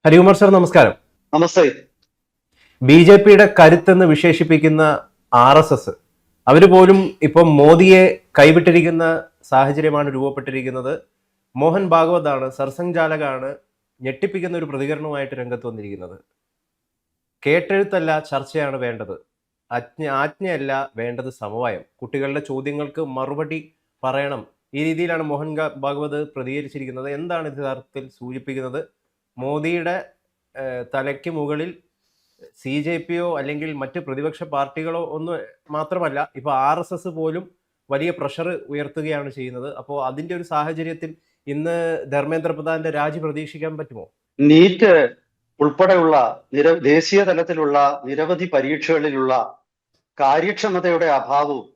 Harikumar sir, നമസ്കാരം. നമസ്തേ. ബി.ജെ.പിയുടെ കരുത്തെന്ന് വിശേഷിപ്പിക്കുന്ന RSS അവര് പോലും ഇപ്പം മോദിയെ കൈവിട്ടിരിക്കുന്ന സാഹചര്യമാണ് രൂപപ്പെട്ടിരിക്കുന്നത്. മോഹൻ ഭാഗവതാണ്, സർസംഘചാലകാണ് ഞെട്ടിപ്പിക്കുന്ന ഒരു പ്രതികരണവുമായിട്ട് രംഗത്ത് വന്നിരിക്കുന്നത്. കേട്ടെഴുത്തല്ല, ചർച്ചയാണ് വേണ്ടത്. ആജ്ഞയല്ല വേണ്ടത്, സമവായം. കുട്ടികളുടെ ചോദ്യങ്ങൾക്ക് മറുപടി പറയണം. ഈ രീതിയിലാണ് മോഹൻ ഭാഗവത് പ്രതികരിച്ചിരിക്കുന്നത്. എന്താണ് ഇത് യഥാർത്ഥത്തിൽ സൂചിപ്പിക്കുന്നത്? മോദിയുടെ തലയ്ക്ക് മുകളിൽ CJP-യോ അല്ലെങ്കിൽ മറ്റ് പ്രതിപക്ഷ പാർട്ടികളോ ഒന്നും മാത്രമല്ല, ഇപ്പൊ RSS പോലും വലിയ പ്രഷർ ഉയർത്തുകയാണ് ചെയ്യുന്നത്. അപ്പോൾ അതിന്റെ ഒരു സാഹചര്യത്തിൽ ഇന്ന് ധർമ്മേന്ദ്ര പ്രധാന്റെ രാജി പ്രതീക്ഷിക്കാൻ പറ്റുമോ? നീറ്റ് ഉൾപ്പെടെയുള്ള ദേശീയ തലത്തിലുള്ള നിരവധി പരീക്ഷകളിലുള്ള കാര്യക്ഷമതയുടെ അഭാവവും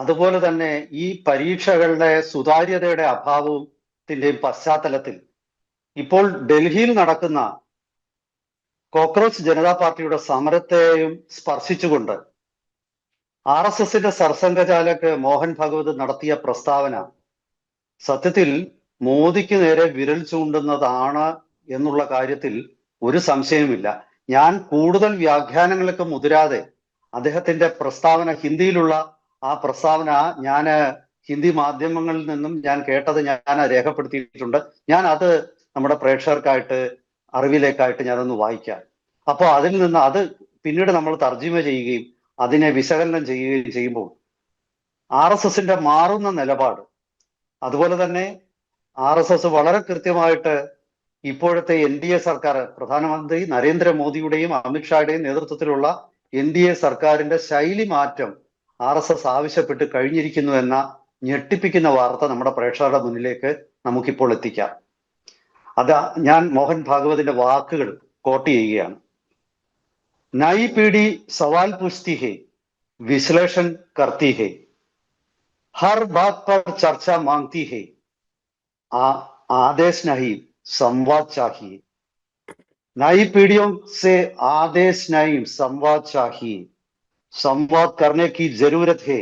അതുപോലെ തന്നെ ഈ പരീക്ഷകളുടെ സുതാര്യതയുടെ അഭാവത്തിന്റെയും പശ്ചാത്തലത്തിൽ ഇപ്പോൾ ഡൽഹിയിൽ നടക്കുന്ന കോക്രോച്ച് ജനതാ പാർട്ടിയുടെ സമരത്തെയും സ്പർശിച്ചുകൊണ്ട് RSSന്റെ സർസംഘചാലക് മോഹൻ ഭാഗവത് നടത്തിയ പ്രസ്താവന സത്യത്തിൽ മോദിക്ക് നേരെ വിരൽ ചൂണ്ടുന്നതാണ് എന്നുള്ള കാര്യത്തിൽ ഒരു സംശയവുമില്ല. ഞാൻ കൂടുതൽ വ്യാഖ്യാനങ്ങൾക്ക് മുതിരാതെ അദ്ദേഹത്തിന്റെ പ്രസ്താവന, ഹിന്ദിയിലുള്ള ആ പ്രസ്താവന ഞാൻ ഹിന്ദി മാധ്യമങ്ങളിൽ നിന്നും ഞാൻ കേട്ടത് ഞാൻ രേഖപ്പെടുത്തിയിട്ടുണ്ട്. ഞാൻ അത് നമ്മുടെ പ്രേക്ഷകർക്കായിട്ട് അറിവിലേക്കായിട്ട് ഞാനൊന്ന് വായിക്കാം. അപ്പോൾ അതിൽ നിന്ന് അത് പിന്നീട് നമ്മൾ തർജ്ജിമ ചെയ്യുകയും അതിനെ വിശകലനം ചെയ്യുകയും ചെയ്യുമ്പോൾ RSSന്റെ മാറുന്ന നിലപാട്, അതുപോലെ തന്നെ RSS വളരെ കൃത്യമായിട്ട് ഇപ്പോഴത്തെ NDA സർക്കാർ, പ്രധാനമന്ത്രി നരേന്ദ്രമോദിയുടെയും അമിത്ഷായുടെയും നേതൃത്വത്തിലുള്ള NDA സർക്കാരിന്റെ ശൈലി മാറ്റം RSS ആവശ്യപ്പെട്ട് കഴിഞ്ഞിരിക്കുന്നു എന്ന ഞെട്ടിപ്പിക്കുന്ന വാർത്ത നമ്മുടെ പ്രേക്ഷകരുടെ മുന്നിലേക്ക് നമുക്കിപ്പോൾ എത്തിക്കാം. അത് ഞാൻ മോഹൻ ഭാഗവതിന്റെ വാക്കുകൾ കോട്ട് ചെയ്യുകയാണ്. നയി പീഡി സവാൽ പൂछती है, विश्लेषण करती है, हर बात पर चर्चा मांगती है, आदेश नहीं संवाद चाहिए. नई पीढ़ियों से आदेश नहीं संवाद चाहिए. संवाद करने की जरूरत है.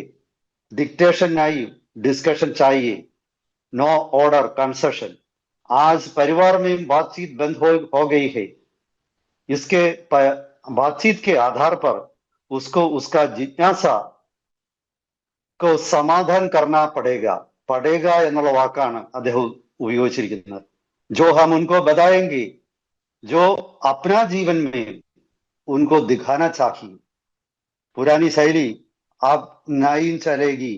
डिक्टेशन नहीं डिस्कशन चाहिए. No order concession. आज परिवार में बातचीत बंद हो गई है. इसके बातचीत के आधार पर उसको उसका जिज्ञासा को समाधान करना पड़ेगा എന്നുള്ള വാക്കാണ് അദ്ദേഹം ഉപയോഗിച്ചിരിക്കുന്നത്. जो हम उनको बताएंगे, जो अपना जीवन में उनको दिखाना चाहिए. പുരാനി ശൈലി ആബ് നയി ചലേഗി.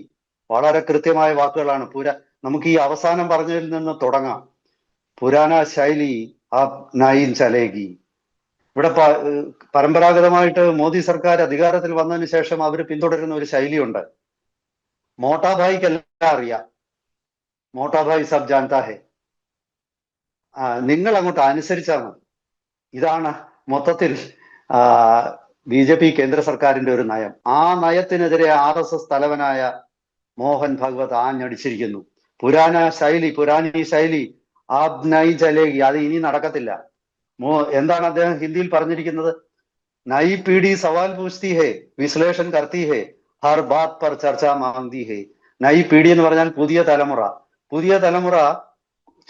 വളരെ കൃത്യമായ വാക്കുകളാണ്. നമുക്ക് ഈ അവസാനം പറഞ്ഞതിൽ നിന്ന് തുടങ്ങാം. പുരാന ശൈലി ആബ് നയി ചലേഗി. ഇവിടെ പരമ്പരാഗതമായിട്ട് മോദി സർക്കാർ അധികാരത്തിൽ വന്നതിന് ശേഷം അവർ പിന്തുടരുന്ന ഒരു ശൈലിയുണ്ട്. മോട്ടാഭായിക്കെല്ലാം അറിയാം, മോട്ടാഭായി സബ് ജാൻതാ ഹെ, നിങ്ങൾ അങ്ങോട്ട് അനുസരിച്ചാൽ മതി. ഇതാണ് മൊത്തത്തിൽ BJP കേന്ദ്ര സർക്കാരിന്റെ ഒരു നയം. ആ നയത്തിനെതിരെ RSS തലവനായ മോഹൻ ഭാഗവത് ആഞ്ഞടിച്ചിരിക്കുന്നു. പുരാനി ശൈലി ആബ് നയി ചലേഗി, അത് ഇനി നടക്കത്തില്ല. എന്താണ് അദ്ദേഹം ഹിന്ദിയിൽ പറഞ്ഞിരിക്കുന്നത്? നയി പീഡി സവാൽ പൂछती है, വിശ്ലേഷൺ करती है, ഹർ ബാത് പർ ചർച്ച മാംഗതി है. നയി പീഡി എന്ന് പറഞ്ഞാൽ പുതിയ തലമുറ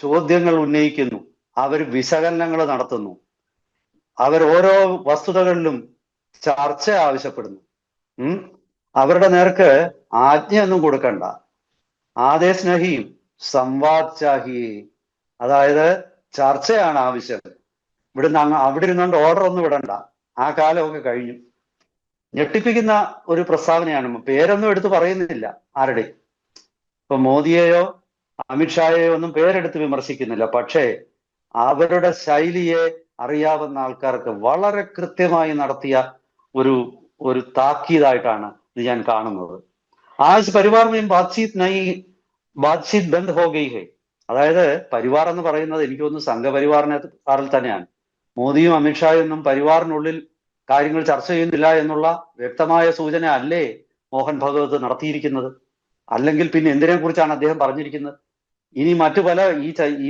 ചോദ്യങ്ങൾ ഉന്നയിക്കുന്നു, അവർ വിശകലനങ്ങൾ നടത്തുന്നു, അവർ ഓരോ വസ്തുതകളിലും ചർച്ച ആവശ്യപ്പെടുന്നു. അവരുടെ നേർക്ക് ആജ്ഞയൊന്നും കൊടുക്കണ്ട. ആദേശ് നഹീം സംവാദ് ചാഹിയേ. അതായത് ചർച്ചയാണ് ആവശ്യം. അവിടെ ഇരുന്നുകൊണ്ട് ഓർഡർ ഒന്നും വിടണ്ട. ആ കാലമൊക്കെ കഴിഞ്ഞു. ഞെട്ടിപ്പിക്കുന്ന ഒരു പ്രസ്താവനയാണ്. പേരൊന്നും എടുത്ത് പറയുന്നില്ല ആരുടെ. ഇപ്പൊ മോദിയെയോ അമിത്ഷായെയോ ഒന്നും പേരെടുത്ത് വിമർശിക്കുന്നില്ല. പക്ഷേ അവരുടെ ശൈലിയെ അറിയാവുന്ന ആൾക്കാർക്ക് വളരെ കൃത്യമായി നടത്തിയ ഒരു താക്കീതായിട്ടാണ് ഇത് ഞാൻ കാണുന്നത്. ആജ് പരിവാർ മേ ബാത്ചീത് ബന്ദ് ഹോ ഗയി ഹെ. അതായത് പരിവാർ എന്ന് പറയുന്നത് എനിക്ക് തോന്നുന്നു സംഘപരിവാറിൽ തന്നെയാണ്. മോദിയും അമിത്ഷായും ഒന്നും പരിവാറിനുള്ളിൽ കാര്യങ്ങൾ ചർച്ച ചെയ്യുന്നില്ല എന്നുള്ള വ്യക്തമായ സൂചന അല്ലേ മോഹൻ ഭാഗവത് നടത്തിയിരിക്കുന്നത്? അല്ലെങ്കിൽ പിന്നെ എന്തിനെ കുറിച്ചാണ് അദ്ദേഹം പറഞ്ഞിരിക്കുന്നത്? ഇനി മറ്റു പല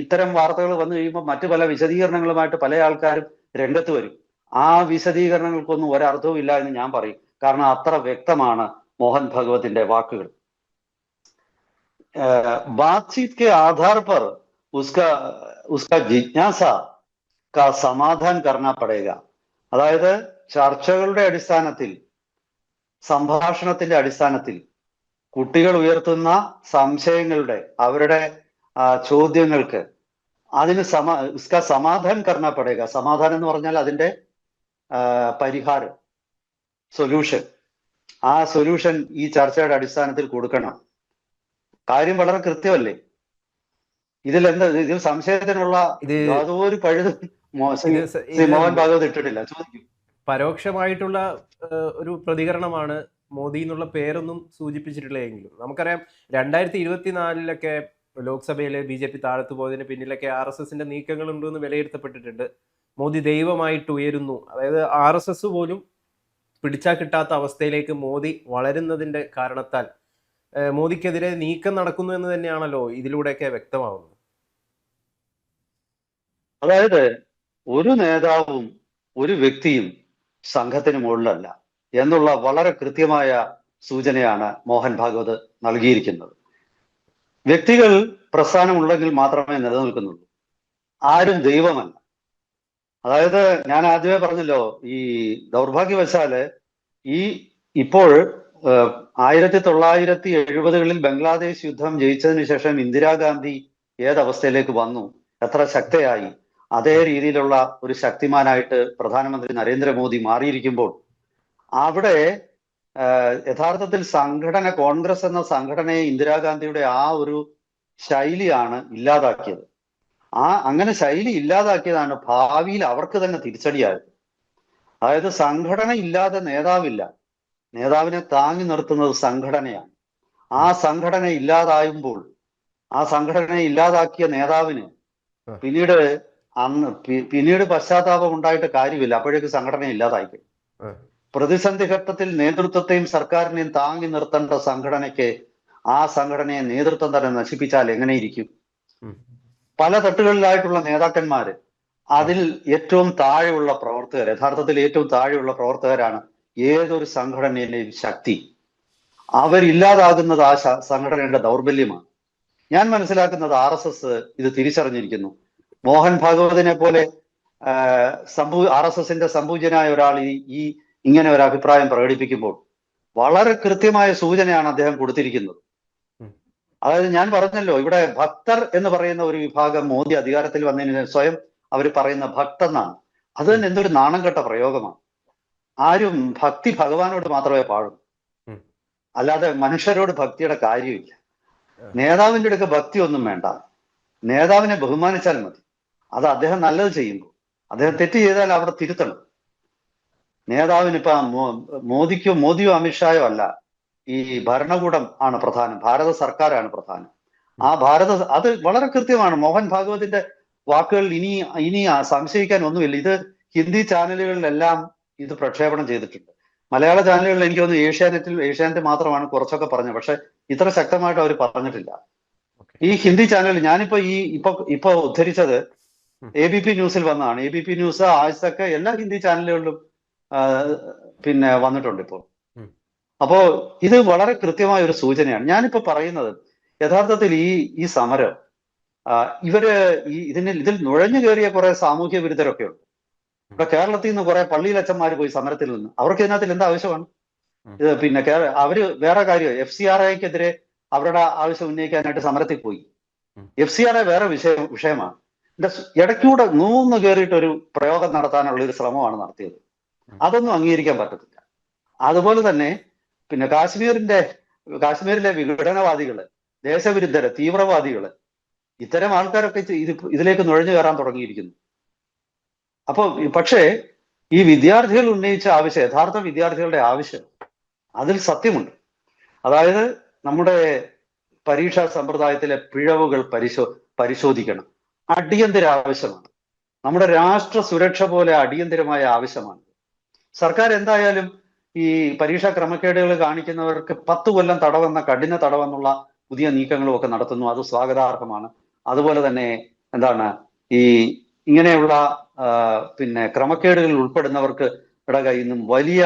ഇത്തരം വാർത്തകൾ വന്നു കഴിയുമ്പോൾ മറ്റു പല വിശദീകരണങ്ങളുമായിട്ട് പല ആൾക്കാരും രംഗത്ത് വരും. ആ വിശദീകരണങ്ങൾക്കൊന്നും ഒരർത്ഥവും ഇല്ല എന്ന് ഞാൻ പറയും. കാരണം അത്ര വ്യക്തമാണ് മോഹൻ ഭാഗവതിന്റെ വാക്കുകൾ. बातचीत के आधार पर उसका जिज्ञासा സമാധാൻ കർണ പടയുക. അതായത് ചർച്ചകളുടെ അടിസ്ഥാനത്തിൽ, സംഭാഷണത്തിന്റെ അടിസ്ഥാനത്തിൽ കുട്ടികൾ ഉയർത്തുന്ന സംശയങ്ങളുടെ, അവരുടെ ചോദ്യങ്ങൾക്ക് അതിന് സമാധാൻ കർണ പടയുക. സമാധാനം എന്ന് പറഞ്ഞാൽ അതിന്റെ പരിഹാരം, സൊല്യൂഷൻ. ആ സൊല്യൂഷൻ ഈ ചർച്ചയുടെ അടിസ്ഥാനത്തിൽ കൊടുക്കണം. കാര്യം വളരെ കൃത്യമല്ലേ? ഇതിൽ സംശയത്തിനുള്ള യാതൊരു പഴുതും മോഹൻ ഭാഗവത് ഇട്ടിട്ടില്ല. ചോദിക്കും. പരോക്ഷമായിട്ടുള്ള ഒരു പ്രതികരണമാണ്. മോദി എന്നുള്ള പേരൊന്നും സൂചിപ്പിച്ചിട്ടില്ലെങ്കിലും നമുക്കറിയാം 2024 ലോക്സഭയിലെ BJP താഴത്തു പോയതിന് പിന്നിലൊക്കെ RSSന്റെ നീക്കങ്ങളുണ്ടെന്ന് വിലയിരുത്തപ്പെട്ടിട്ടുണ്ട്. മോദി ദൈവമായിട്ട് ഉയരുന്നു. അതായത് RSS പോലും പിടിച്ചാൽ കിട്ടാത്ത അവസ്ഥയിലേക്ക് മോദി വളരുന്നതിന്റെ കാരണത്താൽ മോദിക്കെതിരെ നീക്കം നടക്കുന്നു എന്ന് തന്നെയാണല്ലോ ഇതിലൂടെയൊക്കെ വ്യക്തമാവുന്നത്. അതായത് ഒരു നേതാവും ഒരു വ്യക്തിയും സംഘത്തിന് മുകളിലല്ല എന്നുള്ള വളരെ കൃത്യമായ സൂചനയാണ് മോഹൻ ഭാഗവത് നൽകിയിരിക്കുന്നത്. വ്യക്തികൾ പ്രസ്ഥാനമുണ്ടെങ്കിൽ മാത്രമേ നിലനിൽക്കുന്നുള്ളൂ. ആരും ദൈവമല്ല. അതായത് ഞാൻ ആദ്യമേ പറഞ്ഞല്ലോ, ഈ ദൗർഭാഗ്യവശാല് ഇപ്പോൾ 1970-കളിൽ ബംഗ്ലാദേശ് യുദ്ധം ജയിച്ചതിന് ശേഷം ഇന്ദിരാഗാന്ധി ഏതവസ്ഥയിലേക്ക് വന്നു, എത്ര ശക്തയായി, അതേ രീതിയിലുള്ള ഒരു ശക്തിമാനായിട്ട് പ്രധാനമന്ത്രി നരേന്ദ്രമോദി മാറിയിരിക്കുമ്പോൾ അവിടെ യഥാർത്ഥത്തിൽ കോൺഗ്രസ് എന്ന സംഘടനയെ ഇന്ദിരാഗാന്ധിയുടെ ആ ഒരു ശൈലിയാണ് ഇല്ലാതാക്കിയത്. അങ്ങനെ ശൈലി ഇല്ലാതാക്കിയതാണ് ഭാവിയിൽ അവർക്ക് തന്നെ തിരിച്ചടിയായത്. അതായത് സംഘടന ഇല്ലാതെ നേതാവില്ല. നേതാവിനെ താങ്ങി നിർത്തുന്നത് സംഘടനയാണ്. ആ സംഘടന ഇല്ലാതായുമ്പോൾ, ആ സംഘടനയെ ഇല്ലാതാക്കിയ നേതാവിന് പിന്നീട് പശ്ചാത്താപം ഉണ്ടായിട്ട് കാര്യമില്ല. അപ്പോഴേക്ക് സംഘടന ഇല്ലാതായി. പ്രതിസന്ധി ഘട്ടത്തിൽ നേതൃത്വത്തെയും സർക്കാരിനെയും താങ്ങി നിർത്തേണ്ട സംഘടനയ്ക്ക് ആ സംഘടനയെ നേതൃത്വം തന്നെ നശിപ്പിച്ചാൽ എങ്ങനെയിരിക്കും? പല തട്ടുകളിലായിട്ടുള്ള നേതാക്കന്മാര്, അതിൽ ഏറ്റവും താഴെയുള്ള പ്രവർത്തകർ, യഥാർത്ഥത്തിൽ ഏറ്റവും താഴെയുള്ള പ്രവർത്തകരാണ് ഏതൊരു സംഘടനയിലെയും ശക്തി. അവരില്ലാതാകുന്നത് ആ സംഘടനയുടെ ദൗർബല്യമാണ്. ഞാൻ മനസ്സിലാക്കുന്നത് RSS ഇത് തിരിച്ചറിഞ്ഞിരിക്കുന്നു. മോഹൻ ഭാഗവതിനെ പോലെ RSSന്റെ സംപൂജ്യനായ ഒരാൾ ഇങ്ങനെ ഒരു അഭിപ്രായം പ്രകടിപ്പിക്കുമ്പോൾ വളരെ കൃത്യമായ സൂചനയാണ് അദ്ദേഹം കൊടുത്തിരിക്കുന്നത്. അതായത് ഞാൻ പറഞ്ഞല്ലോ, ഇവിടെ ഭക്തർ എന്ന് പറയുന്ന ഒരു വിഭാഗം മോദി അധികാരത്തിൽ വന്നതിന് സ്വയം അവർ പറയുന്ന ഭക്തെന്നാണ്. അത് തന്നെ എന്തൊരു നാണം കെട്ട പ്രയോഗമാണ്. ആരും ഭക്തി ഭഗവാനോട് മാത്രമേ പാടും, അല്ലാതെ മനുഷ്യരോട് ഭക്തിയുടെ കാര്യമില്ല. നേതാവിൻ്റെ അടുക്ക ഭക്തി ഒന്നും വേണ്ട. നേതാവിനെ ബഹുമാനിച്ചാൽ മതി. അത് അദ്ദേഹം നല്ലത് ചെയ്യുമ്പോൾ. അദ്ദേഹം തെറ്റ് ചെയ്താൽ അവിടെ തിരുത്തണം. നേതാവിന് മോദിയോ അമിത്ഷായോ അല്ല, ഈ ഭരണകൂടം ആണ് പ്രധാനം, ഭാരത സർക്കാരാണ് പ്രധാനം. അത് വളരെ കൃത്യമാണ്. മോഹൻ ഭാഗവതിന്റെ വാക്കുകൾ ഇനി സംശയിക്കാൻ ഒന്നുമില്ല. ഇത് ഹിന്ദി ചാനലുകളിലെല്ലാം ഇത് പ്രക്ഷേപണം ചെയ്തിട്ടുണ്ട്. മലയാള ചാനലുകളിൽ എനിക്ക് തോന്നുന്നു ഏഷ്യാനെറ്റ് മാത്രമാണ് കുറച്ചൊക്കെ പറഞ്ഞത്. പക്ഷെ ഇത്ര ശക്തമായിട്ട് അവർ പറഞ്ഞിട്ടില്ല. ഈ ഹിന്ദി ചാനൽ ഞാനിപ്പോ ഇപ്പൊ ഉദ്ധരിച്ചത് ABP ന്യൂസിൽ വന്നതാണ്. ABP ന്യൂസ്, ആജ് തക്ക് എല്ലാ ഹിന്ദി ചാനലുകളിലും വന്നിട്ടുണ്ട് ഇപ്പോൾ. അപ്പോ ഇത് വളരെ കൃത്യമായ ഒരു സൂചനയാണ്. ഞാനിപ്പോ പറയുന്നത് യഥാർത്ഥത്തിൽ ഈ സമരം ഇതിൽ നുഴഞ്ഞു കയറിയ കുറെ സാമൂഹ്യ വിരുദ്ധരൊക്കെ ഉണ്ട്. ഇപ്പൊ കേരളത്തിൽ നിന്ന് കുറെ പള്ളിയിലച്ചന്മാർ പോയി സമരത്തിൽ നിന്ന്. അവർക്ക് ഇതിനകത്തിൽ എന്താ ആവശ്യമാണ്? അവര് വേറെ കാര്യം, FCRIക്കെതിരെ അവരുടെ ആവശ്യം ഉന്നയിക്കാനായിട്ട് സമരത്തിൽ പോയി. FCRI വേറെ വിഷയമാണ്. ഇടയ്ക്കൂടെ നൂന്ന് കയറിയിട്ട് ഒരു പ്രയോഗം നടത്താനുള്ള ഒരു ശ്രമമാണ് നടത്തിയത്. അതൊന്നും അംഗീകരിക്കാൻ പറ്റത്തില്ല. അതുപോലെ തന്നെ കാശ്മീരിലെ വിഘടനവാദികള്, ദേശവിരുദ്ധര്, തീവ്രവാദികള്, ഇത്തരം ആൾക്കാരൊക്കെ ഇതിലേക്ക് നുഴഞ്ഞു കയറാൻ തുടങ്ങിയിരിക്കുന്നു. പക്ഷേ ഈ വിദ്യാർത്ഥികൾ ഉന്നയിച്ച ആവശ്യം, യഥാർത്ഥ വിദ്യാർത്ഥികളുടെ ആവശ്യം, അതിൽ സത്യമുണ്ട്. അതായത് നമ്മുടെ പരീക്ഷാ സമ്പ്രദായത്തിലെ പിഴവുകൾ പരിശോധിക്കണം. അടിയന്തര ആവശ്യമാണ്. നമ്മുടെ രാഷ്ട്ര സുരക്ഷ പോലെ അടിയന്തരമായ ആവശ്യമാണ്. സർക്കാർ എന്തായാലും ഈ പരീക്ഷാ ക്രമക്കേടുകൾ കാണിക്കുന്നവർക്ക് 10 കൊല്ലം തടവെന്ന, കഠിന തടവെന്നുള്ള പുതിയ നീക്കങ്ങളും ഒക്കെ നടത്തുന്നു. അത് സ്വാഗതാർഹമാണ്. അതുപോലെ തന്നെ ഇങ്ങനെയുള്ള ക്രമക്കേടുകളിൽ ഉൾപ്പെടുന്നവർക്ക് കയ്യിൽ നിന്നും വലിയ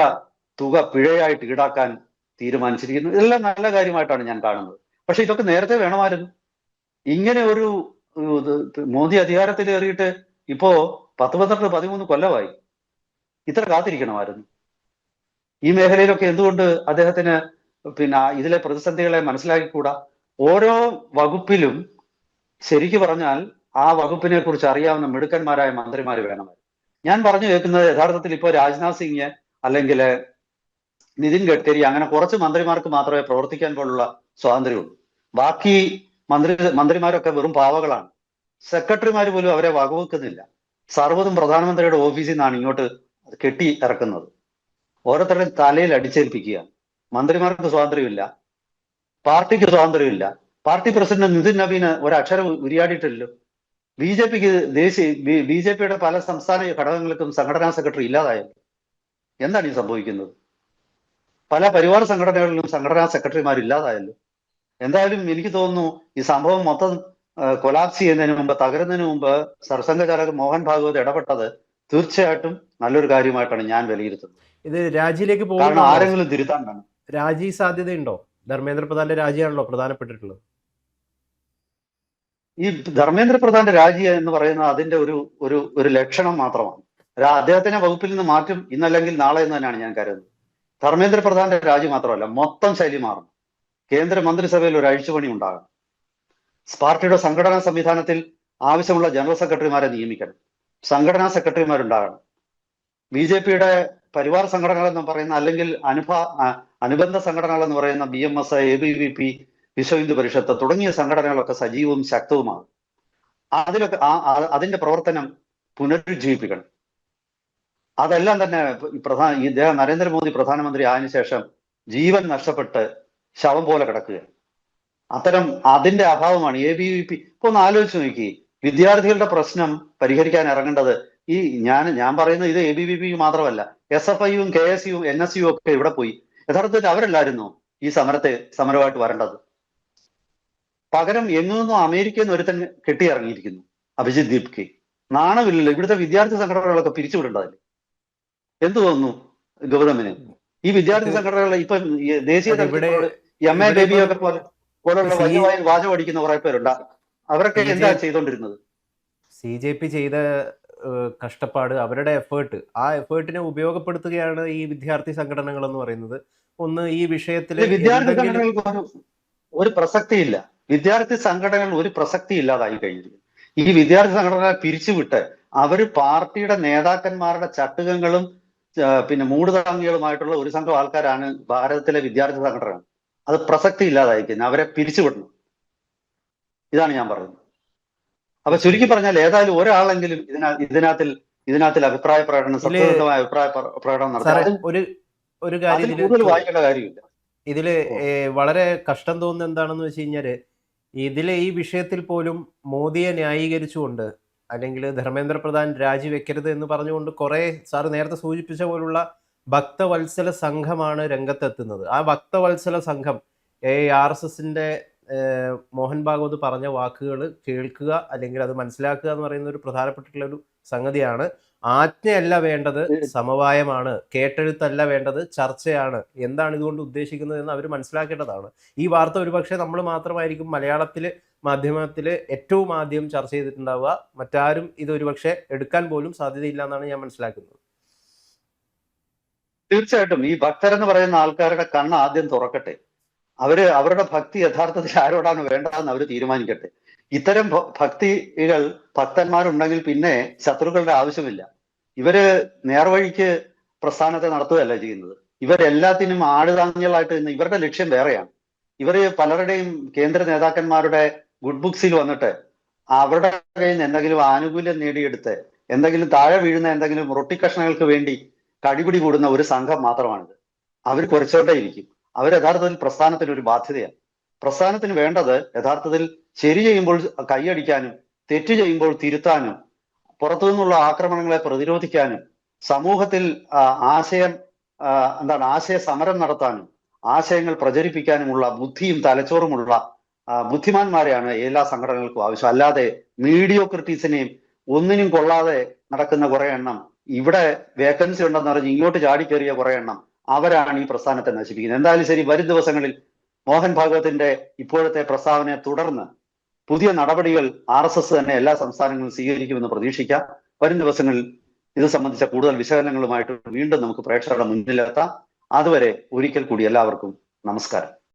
തുക പിഴയായിട്ട് ഈടാക്കാൻ തീരുമാനിച്ചിരിക്കുന്നു. ഇതെല്ലാം നല്ല കാര്യമായിട്ടാണ് ഞാൻ കാണുന്നത്. പക്ഷെ ഇതൊക്കെ നേരത്തെ വേണമായിരുന്നു. ഇങ്ങനെ മോദി അധികാരത്തിൽ കയറിയിട്ട് ഇപ്പോ 13 കൊല്ലമായി. ഇത്ര കാത്തിരിക്കണമായിരുന്നു? ഈ മേഖലയിലൊക്കെ എന്തുകൊണ്ട് അദ്ദേഹത്തിന് ഇതിലെ പ്രതിസന്ധികളെ മനസ്സിലാക്കിക്കൂടാ? ഓരോ വകുപ്പിലും ശരിക്കു പറഞ്ഞാൽ ആ വകുപ്പിനെ കുറിച്ച് അറിയാവുന്ന മിടുക്കന്മാരായ മന്ത്രിമാർ വേണം. ഞാൻ പറഞ്ഞു കേൾക്കുന്നത് യഥാർത്ഥത്തിൽ ഇപ്പോൾ രാജ്നാഥ് സിംഗ് അല്ലെങ്കിൽ നിതിൻ ഗഡ്കരി അങ്ങനെ കുറച്ച് മന്ത്രിമാർക്ക് മാത്രമേ പ്രവർത്തിക്കാൻ പോലുള്ള സ്വാതന്ത്ര്യമുള്ളൂ. ബാക്കി മന്ത്രിമാരൊക്കെ വെറും പാവകളാണ്. സെക്രട്ടറിമാർ പോലും അവരെ വകവെക്കുന്നില്ല. സർവ്വതും പ്രധാനമന്ത്രിയുടെ ഓഫീസിൽ നിന്നാണ് ഇങ്ങോട്ട് കെട്ടി ഇറക്കുന്നത്. ഓരോരുത്തരുടെയും തലയിൽ അടിച്ചേൽപ്പിക്കുക. മന്ത്രിമാർക്ക് സ്വാതന്ത്ര്യമില്ല, പാർട്ടിക്ക് സ്വാതന്ത്ര്യമില്ല. പാർട്ടി പ്രസിഡന്റ് നിതിൻ നവീന് ഒരക്ഷരം ഉരിയാടിയിട്ടില്ലല്ലോ. ബി ജെ പിയുടെ പല സംസ്ഥാന ഘടകങ്ങൾക്കും സംഘടനാ സെക്രട്ടറി ഇല്ലാതായല്ലോ. എന്താണ് ഈ സംഭവിക്കുന്നത്? പല പരിവാർ സംഘടനകളിലും സംഘടനാ സെക്രട്ടറിമാർ ഇല്ലാതായല്ലോ. എന്തായാലും എനിക്ക് തോന്നുന്നു ഈ സംഭവം മൊത്തം കൊലാപ്സ് ചെയ്യുന്നതിന് മുമ്പ്, തകരുന്നതിന് മുമ്പ് സർസംഘചാലകൻ മോഹൻ ഭാഗവത് ഇടപെട്ടത് തീർച്ചയായിട്ടും നല്ലൊരു കാര്യമായിട്ടാണ് ഞാൻ വിലയിരുത്തുന്നത്. ഇത് രാജിയിലേക്ക് കാരണം പോകുന്ന ആരെങ്കിലും തിരുത്താൻ വേണം. രാജി സാധ്യതയുണ്ടോ? ധർമ്മേന്ദ്ര പ്രധാന്റെ രാജിയാണല്ലോ പ്രധാനപ്പെട്ടിട്ടുള്ളത്. ഈ ധർമ്മേന്ദ്ര പ്രധാന്റെ രാജി എന്ന് പറയുന്നത് അതിന്റെ ഒരു ലക്ഷണം മാത്രമാണ്. അദ്ദേഹത്തിനെ വകുപ്പിൽ നിന്ന് മാറ്റും ഇന്നല്ലെങ്കിൽ നാളെ എന്ന് തന്നെയാണ് ഞാൻ കരുതുന്നത്. ധർമ്മേന്ദ്ര പ്രധാന്റെ രാജി മാത്രമല്ല, മൊത്തം ശൈലി മാറും. കേന്ദ്ര മന്ത്രിസഭയിൽ ഒരു അഴിച്ചുപണി ഉണ്ടാകണം. പാർട്ടിയുടെ സംഘടനാ സംവിധാനത്തിൽ ആവശ്യമുള്ള ജനറൽ സെക്രട്ടറിമാരെ നിയമിക്കണം. സംഘടനാ സെക്രട്ടറിമാരുണ്ടാകണം. ബി ജെ പിയുടെ പരിവാർ സംഘടനകൾ എന്ന് പറയുന്ന അല്ലെങ്കിൽ അനുബന്ധ സംഘടനകൾ എന്ന് പറയുന്ന BMS, ABVP, വിശ്വ ഹിന്ദു പരിഷത്ത് തുടങ്ങിയ സംഘടനകളൊക്കെ സജീവവും ശക്തവുമാകും. അതിലൊക്കെ അതിന്റെ പ്രവർത്തനം പുനരുജ്ജീവിപ്പിക്കണം. അതെല്ലാം തന്നെ ഇദ്ദേഹം നരേന്ദ്രമോദി പ്രധാനമന്ത്രി ആയതിനു ശേഷം ജീവൻ നഷ്ടപ്പെട്ട് ശവം പോലെ കിടക്കുകയാണ്. അതിന്റെ അഭാവമാണ് ABVP. ഇപ്പൊ ഒന്ന് ആലോചിച്ച് നോക്കി, വിദ്യാർത്ഥികളുടെ പ്രശ്നം പരിഹരിക്കാൻ ഇറങ്ങേണ്ടത് ഞാൻ പറയുന്നത് ഇത് ABVP മാത്രമല്ല, SFIയും KSUവും NSUവും ഒക്കെ ഇവിടെ പോയി. യഥാർത്ഥത്തിൽ അവരല്ലായിരുന്നു ഈ സമരമായിട്ട് വരേണ്ടത്. പകരം എങ്ങുനിന്നും അമേരിക്കയിൽ നിന്ന് ഒരുത്തൻ കെട്ടിയിറങ്ങിയിരിക്കുന്നു, അഭിജിത് ദീപ്കെ. നാണമില്ലല്ലോ. ഇവിടുത്തെ വിദ്യാർത്ഥി സംഘടനകളൊക്കെ പിരിച്ചുവിടേണ്ടതല്ലേ? എന്തു തോന്നുന്നു ഗൗതമിന്? ഈ വിദ്യാർത്ഥി സംഘടനകളെ ഇപ്പം ദേശീയ തലത്തിലുള്ള MA ബേബിയൊക്കെ പോലുള്ള വലിയ വാചകം അടിക്കുന്ന കുറെ പേരുണ്ട്. അവരൊക്കെ എന്താ ചെയ്തോണ്ടിരുന്നത്? CJP ചെയ്ത കഷ്ടപ്പാട്, അവരുടെ എഫേർട്ട്, ആ എഫേർട്ടിനെ ഉപയോഗപ്പെടുത്തുകയാണ് ഈ വിദ്യാർത്ഥി സംഘടനകൾ എന്ന് പറയുന്നത്. ഒന്ന് ഈ വിഷയത്തിൽ വിദ്യാർത്ഥി സംഘടനകൾക്ക് ഒരു പ്രസക്തിയില്ല. വിദ്യാർത്ഥി സംഘടനകൾ ഒരു പ്രസക്തി ഇല്ലാതായി കഴിഞ്ഞിരിക്കുന്നു. ഈ വിദ്യാർത്ഥി സംഘടനകളെ പിരിച്ചുവിട്ട് അവര് പാർട്ടിയുടെ നേതാക്കന്മാരുടെ ചട്ടുകങ്ങളും മൂടുതാങ്ങികളുമായിട്ടുള്ള ഒരു സംഘം ആൾക്കാരാണ് ഭാരതത്തിലെ വിദ്യാർത്ഥി സംഘടന. അത് പ്രസക്തി ഇല്ലാതായി കഴിഞ്ഞാൽ അവരെ പിരിച്ചുവിടണം. ഇതാണ് ഞാൻ പറയുന്നത്. അപ്പൊ ചുരുക്കി പറഞ്ഞാൽ ഏതായാലും ഒരാളെങ്കിലും ഇതിനകത്തിൽ അഭിപ്രായ പ്രകടനം, സത്യസന്ധമായ അഭിപ്രായ പ്രകടനം നടത്താൻ കൂടുതൽ വായിക്കേണ്ട കാര്യമില്ല. ഇതില് വളരെ കഷ്ടം തോന്നുന്നത് എന്താണെന്ന് വെച്ച് കഴിഞ്ഞാല്, ഈ വിഷയത്തിൽ പോലും മോദിയെ ന്യായീകരിച്ചുകൊണ്ട്, അല്ലെങ്കിൽ ധർമ്മേന്ദ്ര പ്രധാൻ രാജിവെക്കരുത് എന്ന് പറഞ്ഞുകൊണ്ട് കുറെ, സാറ് നേരത്തെ സൂചിപ്പിച്ച പോലുള്ള ഭക്തവത്സല സംഘമാണ് രംഗത്തെത്തുന്നത്. ആ ഭക്തവത്സല സംഘം RSSന്റെ മോഹൻ ഭാഗവത് പറഞ്ഞ വാക്കുകൾ കേൾക്കുക അല്ലെങ്കിൽ അത് മനസ്സിലാക്കുക എന്ന് പറയുന്ന ഒരു പ്രധാനപ്പെട്ടിട്ടുള്ള ഒരു സംഗതിയാണ്. ആജ്ഞയല്ല വേണ്ടത്, സമവായമാണ്. കേട്ടെഴുത്തല്ല വേണ്ടത്, ചർച്ചയാണ്. എന്താണ് ഇതുകൊണ്ട് ഉദ്ദേശിക്കുന്നത് എന്ന് അവർ മനസ്സിലാക്കേണ്ടതാണ്. ഈ വാർത്ത ഒരുപക്ഷെ നമ്മൾ മാത്രമായിരിക്കും മലയാളത്തില് മാധ്യമത്തിൽ ഏറ്റവും ആദ്യം ചർച്ച ചെയ്തിട്ടുണ്ടാവുക. മറ്റാരും ഇത് ഒരുപക്ഷെ എടുക്കാൻ പോലും സാധ്യതയില്ല എന്നാണ് ഞാൻ മനസ്സിലാക്കുന്നത്. തീർച്ചയായിട്ടും ഈ ഭക്തരെന്ന് പറയുന്ന ആൾക്കാരുടെ കണ്ണ് ആദ്യം തുറക്കട്ടെ. അവരുടെ ഭക്തി യഥാർത്ഥത്തിൽ ആരോടാണ് വേണ്ടതെന്ന് അവർ തീരുമാനിക്കട്ടെ. ഇത്തരം ഭക്തന്മാരുണ്ടെങ്കിൽ പിന്നെ ശത്രുക്കളുടെ ആവശ്യമില്ല. ഇവര് നേർവഴിക്ക് പ്രസ്ഥാനത്തെ നടത്തുകയല്ല ചെയ്യുന്നത്. ഇവരെല്ലാത്തിനും ആടുതാങ്ങികളായിട്ട് നിന്ന് ഇവരുടെ ലക്ഷ്യം വേറെയാണ്. ഇവര് പലരുടെയും കേന്ദ്ര നേതാക്കന്മാരുടെ ഗുഡ് ബുക്സിൽ വന്നിട്ട് അവരുടെ കയ്യിൽ നിന്ന് എന്തെങ്കിലും ആനുകൂല്യം നേടിയെടുത്ത് എന്തെങ്കിലും താഴെ വീഴുന്ന എന്തെങ്കിലും റൊട്ടിക്കഷ്ണങ്ങൾക്ക് വേണ്ടി കടിപിടി കൂടുന്ന ഒരു സംഘം മാത്രമാണിത്. അവർ കുറച്ചോണ്ടേയിരിക്കും. അവർ യഥാർത്ഥത്തിൽ പ്രസ്ഥാനത്തിന് ഒരു ബാധ്യതയാണ്. പ്രസ്ഥാനത്തിന് വേണ്ടത് യഥാർത്ഥത്തിൽ ശരി ചെയ്യുമ്പോൾ കൈയടിക്കാനും തെറ്റ് ചെയ്യുമ്പോൾ തിരുത്താനും പുറത്തു നിന്നുള്ള ആക്രമണങ്ങളെ പ്രതിരോധിക്കാനും സമൂഹത്തിൽ ആശയ സമരം നടത്താനും ആശയങ്ങൾ പ്രചരിപ്പിക്കാനുമുള്ള ബുദ്ധിയും തലച്ചോറുമുള്ള ബുദ്ധിമാന്മാരെയാണ് എല്ലാ സംഘടനകൾക്കും ആവശ്യം. അല്ലാതെ മീഡിയോക്രിറ്റീസിനെയും ഒന്നിനും കൊള്ളാതെ നടക്കുന്ന കുറെ എണ്ണം, ഇവിടെ വേക്കൻസി ഉണ്ടെന്ന് പറഞ്ഞ് ഇങ്ങോട്ട് ചാടിക്കേറിയ കുറെ എണ്ണം, അവരാണ് ഈ പ്രസ്ഥാനത്തെ നശിപ്പിക്കുന്നത്. എന്തായാലും ശരി, വരും ദിവസങ്ങളിൽ മോഹൻ ഭാഗവതിന്റെ ഇപ്പോഴത്തെ പ്രസ്താവനയെ തുടർന്ന് പുതിയ നടപടികൾ RSS തന്നെ എല്ലാ സംസ്ഥാനങ്ങളും സ്വീകരിക്കുമെന്ന് പ്രതീക്ഷിക്കാം. വരും ദിവസങ്ങളിൽ ഇത് സംബന്ധിച്ച കൂടുതൽ വിശകലനങ്ങളുമായിട്ട് വീണ്ടും നമുക്ക് പ്രേക്ഷകരുടെ മുന്നിലെത്താം. അതുവരെ ഒരിക്കൽ കൂടി എല്ലാവർക്കും നമസ്കാരം.